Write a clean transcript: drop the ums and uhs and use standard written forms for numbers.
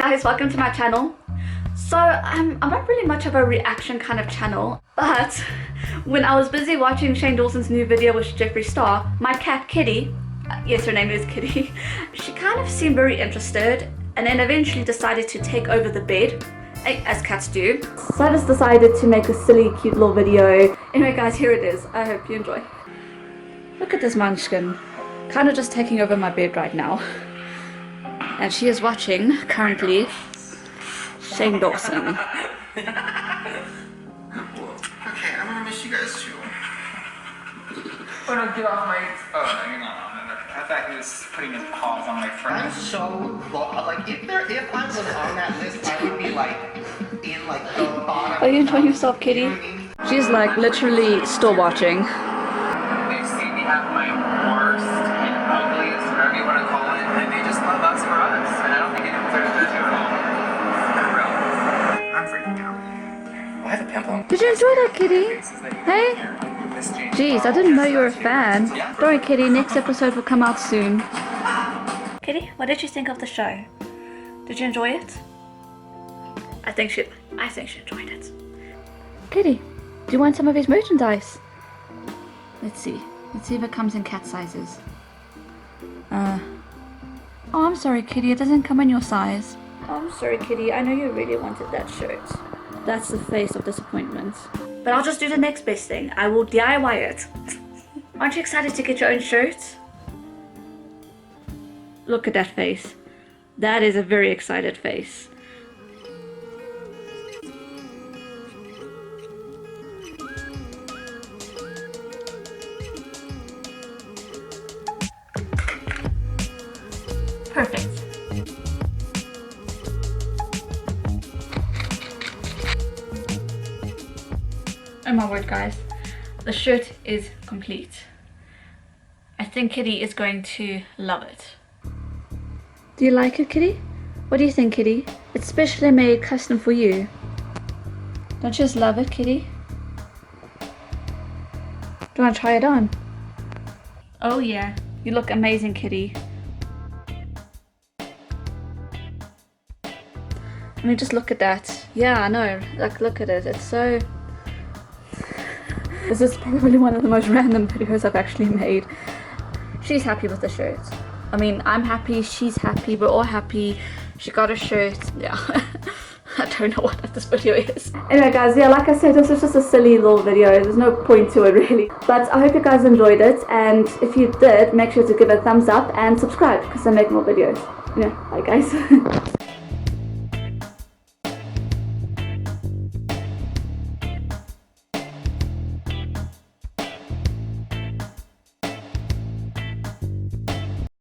guys, welcome to my channel. So I'm not really much of a reaction kind of channel, but when I was busy watching Shane Dawson's new video with Jeffree star, my cat Kitty, yes, her name is Kitty, she kind of seemed very interested and then eventually decided to take over the bed, as cats do. So I just decided to make a silly cute little video. Anyway guys, here it is. I hope you enjoy. Look at this munchkin, kind of just taking over my bed right now. And she is watching, currently, Shane Dawson. Okay, I'm gonna miss you guys too. Oh no, get off my... Oh, no, you're not on it. I thought he was putting his paws on my front. I'm so like if I was on that list, I would be like in like the bottom. Are you enjoying yourself, Kitty? She's like literally still watching. They see me have my worst and ugliest, whatever you want to call it, and they just love us for us. And I don't think anyone deserves that at all. For real. I'm freaking out. I have a pimple. Did you enjoy that, Kitty? Hey? Jeez, I didn't know you were a fan. Don't worry, Kitty, next episode will come out soon. Kitty, what did you think of the show? Did you enjoy it? I think she enjoyed it. Kitty, do you want some of his merchandise? Let's see if it comes in cat sizes. Oh, I'm sorry, Kitty, it doesn't come in your size. Oh, I'm sorry, Kitty, I know you really wanted that shirt. That's the face of disappointment. But I'll just do the next best thing. I will DIY it. Aren't you excited to get your own shirt? Look at that face. That is a very excited face. Perfect. Oh my word, guys, the shirt is complete. I think Kitty is going to love it. Do you like it, Kitty? What do you think, Kitty? It's specially made custom for you. Don't you just love it, Kitty? Do you want to try it on? Oh yeah, you look amazing, Kitty. I mean, just look at that. Yeah, I know, like look at it, it's so... This is probably one of the most random videos I've actually made. She's happy with the shirt. I mean, I'm happy, she's happy, we're all happy. She got a shirt, yeah. I don't know what this video is. Anyway guys, yeah, like I said, this is just a silly little video. There's no point to it really. But I hope you guys enjoyed it. And if you did, make sure to give it a thumbs up and subscribe because I make more videos. Yeah, bye guys.